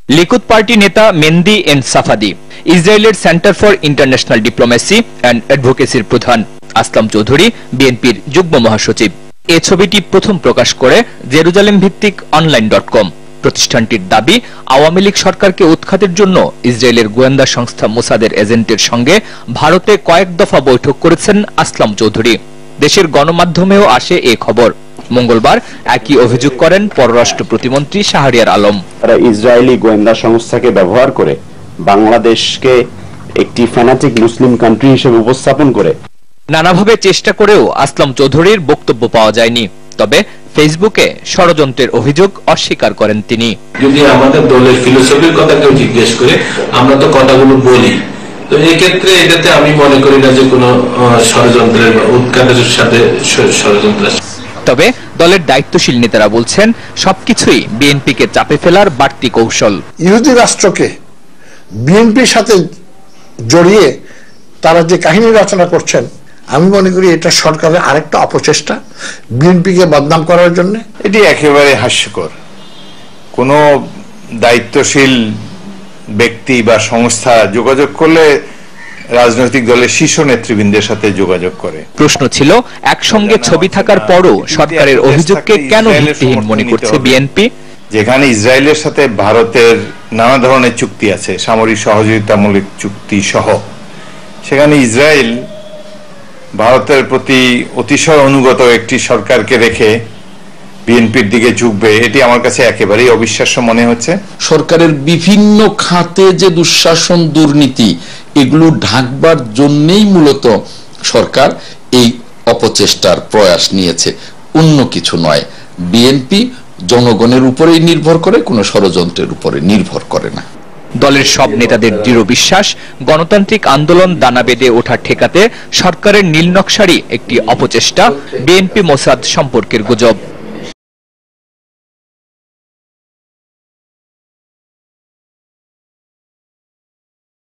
Likud party নেতা Mendi N Safadi, ইসরায়েলের centre for international diplomacy and অ্যাডভোকেসির প্রধান আসলাম চৌধুরী বিএনপির যুগ্ম মহাসচিব। এ ছবিটি প্রথম প্রকাশ করে জেরুজালেম ভিত্তিক অনলাইন.com। প্রতিষ্ঠানটির দাবি, আওয়ামী লীগ সরকারকে উৎখাতের জন্য ইসরায়েলের গোয়েন্দা সংস্থা মোসাদের এজেন্টের সঙ্গে ভারতে কয়েক দফা বৈঠক করেছেন আসলাম চৌধুরী। দেশের গণমাধ্যমেও আসে এ খবর। মঙ্গলবার একই অভিযোগ করেন পররাষ্ট্র প্রতিমন্ত্রী শাহরিয়ার আলম। তারা ইসরায়েলি গোয়েন্দা সংস্থাকে ব্যবহার করে বাংলাদেশকে একটি ফ্যানাটিক মুসলিম কান্ট্রি হিসেবে উপস্থাপন করে নানাভাবে চেষ্টা করেও আসলাম চৌধুরীর বক্তব্য পাওয়া যায়নি। তবে ফেসবুকে ষড়যন্ত্রের অভিযোগ অস্বীকার করেন তিনি। যদি আমাদের দলের ফিলোসফির কথা কেউ জিজ্ঞেস করে, আমরা তো কথাগুলো বলি, তো এক্ষেত্রে এটাতে আমি মনে করি না যে কোনো ষড়যন্ত্রের উৎখাতের সাথে ষড়যন্ত্র। তবে দলের দায়িত্বশীল নেতারা বলছেন, সবকিছুই বিএনপিকে চাপে ফেলার বাড়তি কৌশল। ইহুদি রাষ্ট্রকে বিএনপির সাথে জড়িয়ে তারা যে কাহিনী রচনা করছেন, আমি মনে করি এটা সরকারের আরেকটা অপচেষ্টা বিএনপিকে বদনাম করার জন্য। এটি একেবারে হাস্যকর। কোনো দায়িত্বশীল ব্যক্তি বা সংস্থা যোগাযোগ করলে রাজনৈতিক দলের শীর্ষ নেতৃবৃন্দের সাথে যোগাযোগ করে। প্রশ্ন ছিল, একসঙ্গে ছবি থাকার পরও সরকারের অভিযোগকে কেন ভিত্তিহীন মনে করছে বিএনপি? যেখানে ইসরায়েলের সাথে ভারতের নানা ধরনের চুক্তি আছে, সামরিক সহযোগিতামূলক চুক্তি সহ, সেখানে ইসরায়েল ভারতের প্রতি অতিশয় অনুগত একটি সরকারকে রেখে বিএনপির দিকে ঝুঁকবে, এটি আমার কাছে একেবারেই অবিশ্বাস্য মনে হচ্ছে। সরকারের বিভিন্ন খাতে যে দুঃশাসন, দুর্নীতি, এগুলো ঢাকবার জন্যই মূলত সরকার এই অপচেষ্টার প্রয়াস নিয়েছে, অন্য কিছু নয়। বিএনপি জনগণের উপরেই নির্ভর করে, কোনো ষড়যন্ত্রের উপরে নির্ভর করে না। দলের সব নেতাদের দৃঢ় বিশ্বাস, গণতান্ত্রিক আন্দোলন দানা বেঁধে ওঠা ঠেকাতে সরকারের নীল নকশারই একটি অপচেষ্টা বিএনপি মোসাদ সম্পর্কের গুজব।